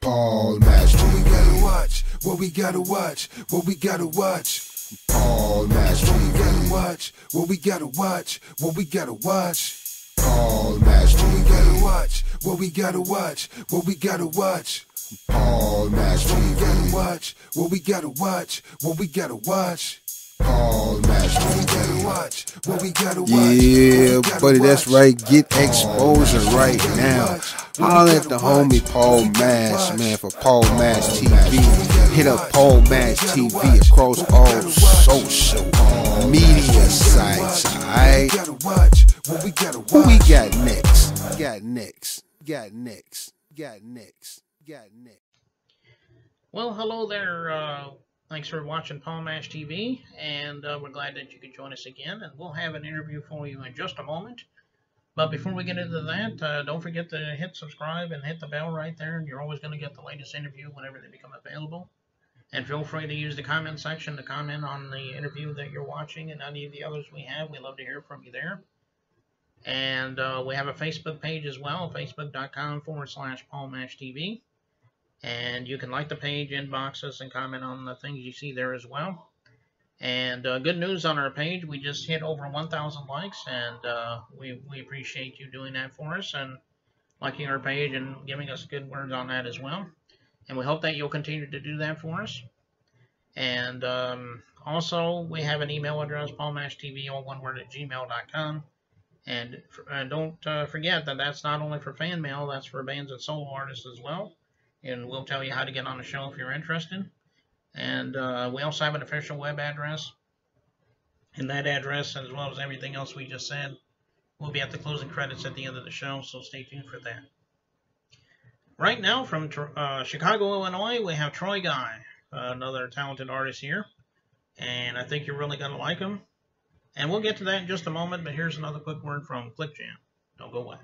Paul Match TV. What we gotta watch, what we gotta watch, what we gotta watch. Paul Match TV. What we gotta watch, what we gotta watch, what we gotta watch. Paul Match TV. What we gotta watch, what we gotta watch, what we gotta watch. Paul Match TV. What we gotta watch, what we gotta watch, what we gotta watch. Paul Match TV. What we gotta watch, what we gotta watch. Yeah, buddy, that's right. Get exposure right now. Holler at the homie Paul Match, man, for Paul Match TV. Hit up Paul Match TV across all social media sites, alright? Who we got next? Got next. Got next. Got next. Got next. Well, hello there. Thanks for watching Paul Match TV, and we're glad that you could join us again. And we'll have an interview for you in just a moment. But before we get into that, don't forget to hit subscribe and hit the bell right there, and you're always going to get the latest interview whenever they become available. And feel free to use the comment section to comment on the interview that you're watching and any of the others we have. We love to hear from you there. And we have a Facebook page as well, facebook.com/Paul Match TV. And you can like the page, inbox us, and comment on the things you see there as well. And good news on our page, we just hit over 1,000 likes, and we appreciate you doing that for us and liking our page and giving us good words on that as well. And we hope that you'll continue to do that for us. And also, we have an email address, paulmatchtv, all one word, @gmail.com. And don't forget that that's not only for fan mail, that's for bands and solo artists as well. And we'll tell you how to get on the show if you're interested. And we also have an official web address. And that address, as well as everything else we just said, will be at the closing credits at the end of the show, so stay tuned for that. Right now, from Chicago, Illinois, we have Troy Guy, another talented artist here. And I think you're really going to like him. And we'll get to that in just a moment, but here's another quick word from ClickJam. Don't go away.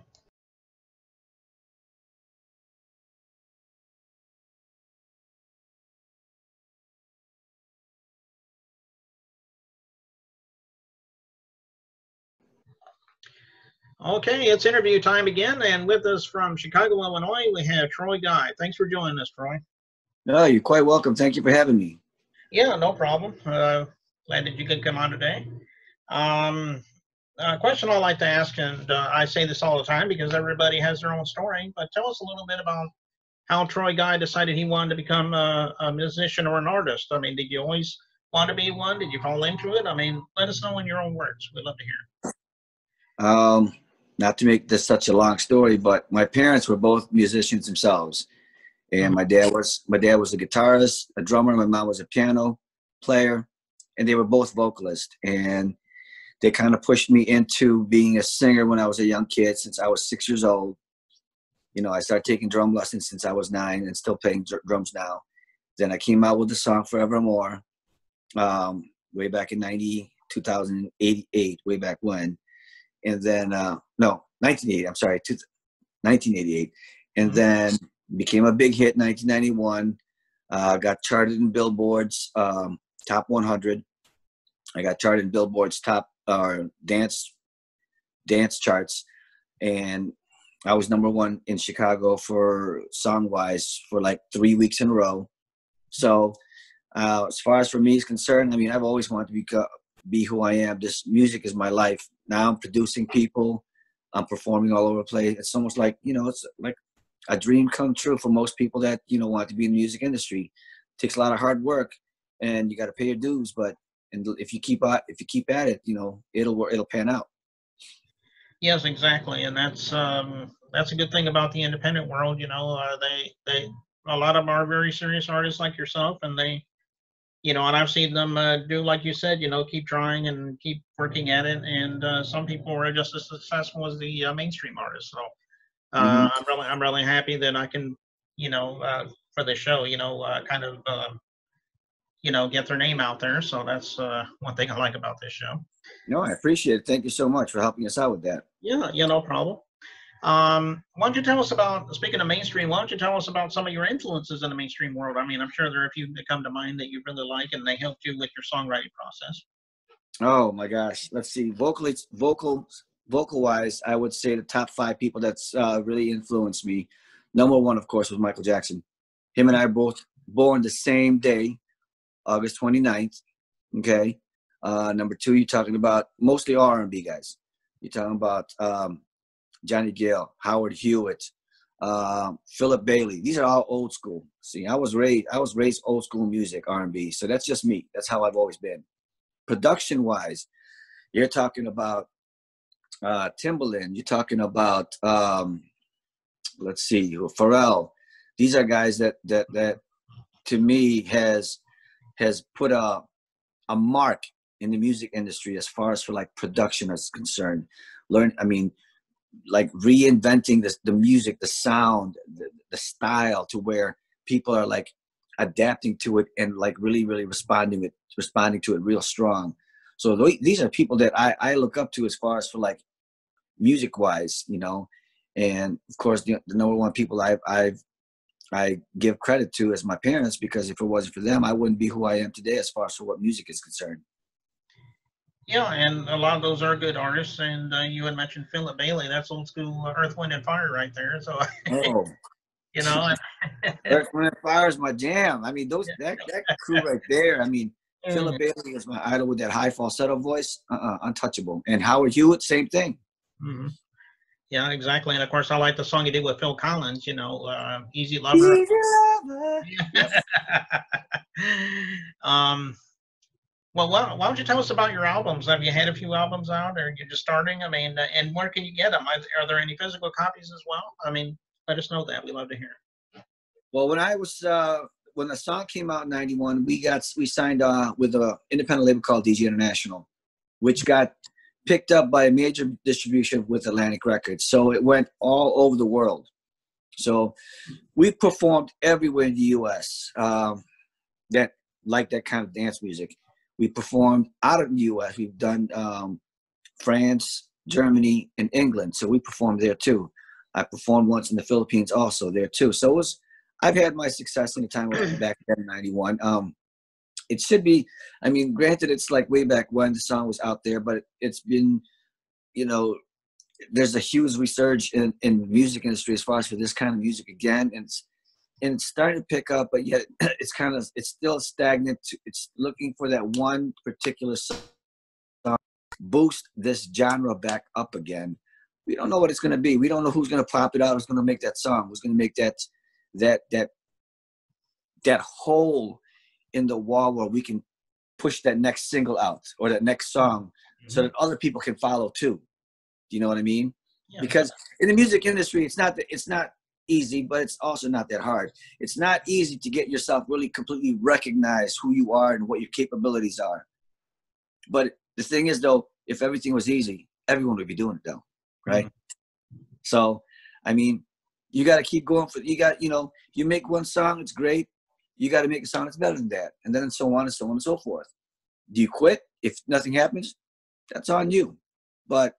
Okay, it's interview time again, and with us from Chicago, Illinois, we have Troy Guy. Thanks for joining us, Troy. No, you're quite welcome. Thank you for having me. Yeah, no problem. Glad that you could come on today. A question I like to ask, and I say this all the time because everybody has their own story, but tell us a little bit about how Troy Guy decided he wanted to become a musician or an artist. I mean, did you always want to be one? Did you fall into it? I mean, let us know in your own words. We'd love to hear. Not to make this such a long story, but my parents were both musicians themselves. And my dad was a guitarist, a drummer. My mom was a piano player, and they were both vocalists. And they kind of pushed me into being a singer when I was a young kid. Since I was 6 years old, you know, I started taking drum lessons since I was 9 and still playing drums now. Then I came out with the song Forevermore way back in 2088, way back when. And then, no, 1988, I'm sorry, 1988. And then became a big hit in 1991. Got charted in Billboard's top 100. I got charted in Billboard's top dance charts. And I was #1 in Chicago for song-wise for like 3 weeks in a row. So as far as for me is concerned, I mean, I've always wanted to be who I am. This music is my life. Now I'm producing people. I'm performing all over the place. It's almost like, you know, it's like a dream come true for most people that, you know, want to be in the music industry. It takes a lot of hard work, and you got to pay your dues. But if you keep at it, you know, it'll pan out. Yes, exactly, and that's a good thing about the independent world. You know, they a lot of them are very serious artists like yourself, and they. You know, and I've seen them do, like you said, you know, keep trying and keep working at it. And some people are just as successful as the mainstream artists. So I'm really happy that I can, you know, for the show, you know, kind of, you know, get their name out there. So that's one thing I like about this show. No, I appreciate it. Thank you so much for helping us out with that. Yeah, no problem. Why don't you tell us about, speaking of mainstream, why don't you tell us about some of your influences in the mainstream world? I mean, I'm sure there are a few that come to mind that you really like and they helped you with your songwriting process. Oh my gosh. Let's see. Vocal-wise, I would say the top 5 people that's really influenced me. #1, of course, was Michael Jackson. Him and I are both born the same day, August 29th. Okay. Number two, you're talking about mostly R&B guys. You're talking about Johnny Gill, Howard Hewitt, Philip Bailey. These are all old school. See, I was raised old school music, R&B. So that's just me. That's how I've always been. Production wise, you're talking about Timbaland. You're talking about let's see, Pharrell. These are guys that to me has put a mark in the music industry as far as for like production is concerned. Like reinventing the music, the sound, the style, to where people are like adapting to it and like really responding to it real strong. So these are people that I look up to as far as for like music wise, you know. And of course, the number one people I give credit to is my parents, because if it wasn't for them, I wouldn't be who I am today as far as for what music is concerned. Yeah, and a lot of those are good artists. And you had mentioned Philip Bailey. That's old school Earth, Wind, and Fire right there. So, Oh, you know. Earth, Wind, and Fire is my jam. I mean, that crew right there. I mean, Philip Bailey is my idol with that high falsetto voice, untouchable. And Howard Hewitt, same thing. Mm-hmm. Yeah, exactly. And of course, I like the song you did with Phil Collins, you know, Easy Lover. Easy Lover. Yes. Well, why don't you tell us about your albums? Have you had a few albums out, or you're just starting? I mean, and where can you get them? Are there any physical copies as well? I mean, let us know that. We love to hear. Well, when the song came out in '91, we signed with an independent label called DG International, which got picked up by a major distribution with Atlantic Records. So it went all over the world. So we performed everywhere in the U.S. That like that kind of dance music. We performed out of the U.S. We've done France, Germany, and England. So we performed there too. I performed once in the Philippines also there too. So I've had my success in the time back then in '91. It should be, I mean, granted, it's like way back when the song was out there, but it's been, you know, there's a huge resurge in the music industry as far as for this kind of music again. And it's starting to pick up, but yet it's still stagnant. It's looking for that one particular song boost this genre back up again. We don't know what it's going to be. We don't know who's going to pop it out, who's going to make that song, who's going to make that hole in the wall where we can push that next single out or that next song, so that other people can follow too. Do you know what I mean? Yeah. Because in the music industry, it's not easy, but it's also not that hard. It's not easy to get yourself really completely recognize who you are and what your capabilities are. But the thing is, though, if everything was easy, everyone would be doing it, though, right? Mm-hmm. So, I mean, you got to keep going you make one song, it's great. You got to make a song that's better than that, and then so on and so on and so forth. Do you quit if nothing happens? That's on you. But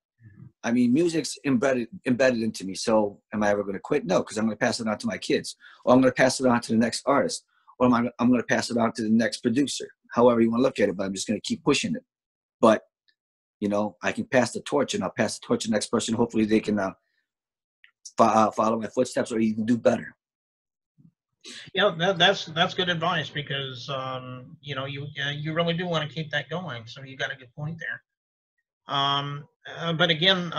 I mean, music's embedded into me. So am I ever going to quit? No, because I'm going to pass it on to my kids, or I'm going to pass it on to the next artist, or I'm going to pass it on to the next producer. However you want to look at it, but I'm just going to keep pushing it. But I can pass the torch, and I'll pass the torch to the next person. Hopefully, they can follow my footsteps or even do better. Yeah, that's good advice, because you really do want to keep that going. So you got a good point there. But again,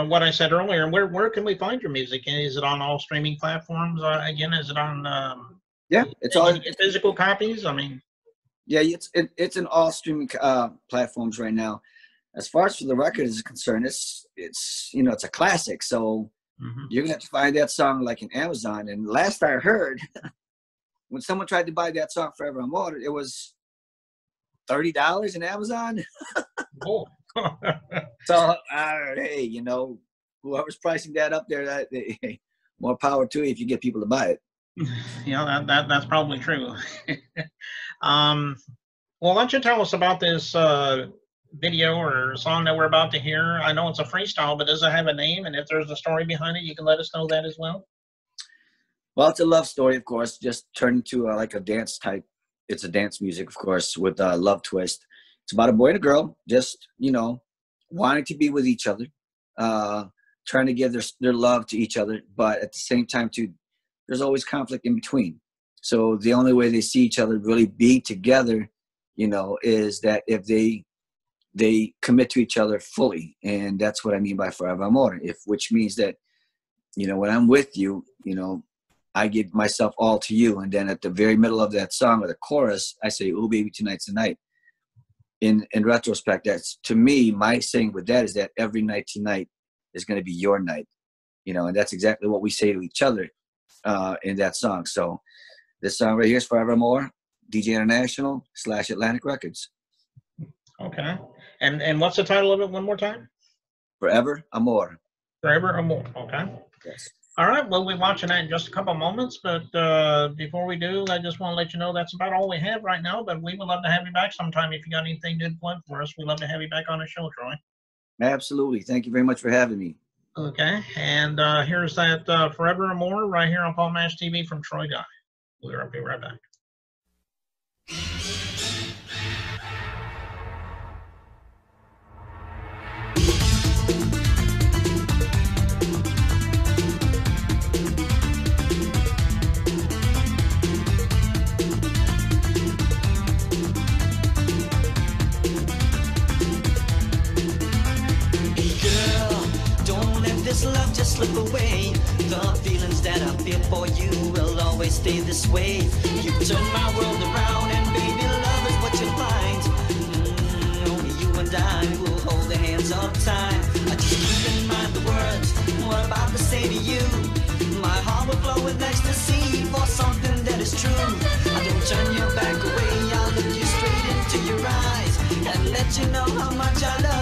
what I said earlier, where can we find your music? Is it on all streaming platforms? Again, is it on? It's all physical copies. I mean, yeah, it's in all streaming platforms right now. As far as for the record is concerned, it's a classic. So you're gonna have to find that song like in Amazon. And last I heard, when someone tried to buy that song Forever I'm Watered, it was $30 in Amazon. Oh. So hey, whoever's pricing that up there, more power to you if you get people to buy it. Yeah, that's probably true. Well, why don't you tell us about this video or song that we're about to hear? I know it's a freestyle, but does it have a name? And if there's a story behind it, you can let us know that as well. Well, it's a love story, of course, just turned into like a dance type. It's a dance music, of course, with a love twist. It's about a boy and a girl just, wanting to be with each other, trying to give their love to each other. But at the same time, too, there's always conflict in between. So the only way they see each other really being together, you know, is that if they commit to each other fully. And that's what I mean by Forever Amor, which means that, you know, when I'm with you, you know, I give myself all to you. And then at the very middle of that song or the chorus, I say, "Oh, baby, tonight's the night." In retrospect, that's, to me, my saying with that is that every night tonight is going to be your night, you know, and that's exactly what we say to each other in that song. So this song right here is Forever Amor, DJ International / Atlantic Records. Okay. And what's the title of it one more time? Forever Amor. Forever Amor. Okay. Yes. All right. We'll be watching that in just a couple of moments. But before we do, I just want to let you know that's about all we have right now. But we would love to have you back sometime if you got anything to plug for us. We'd love to have you back on the show, Troy. Absolutely. Thank you very much for having me. Okay. And here's that Forever Amor right here on Paul Mash TV from Troy Guy. We'll be right back. This love just slip away. The feelings that I feel for you will always stay this way. You turn my world around, and baby, love is what you find. Only you and I will hold the hands of time. I just keep in mind the words what I'm about to say to you. My heart will flow with ecstasy for something that is true. I don't turn your back away, I'll look you straight into your eyes and let you know how much I love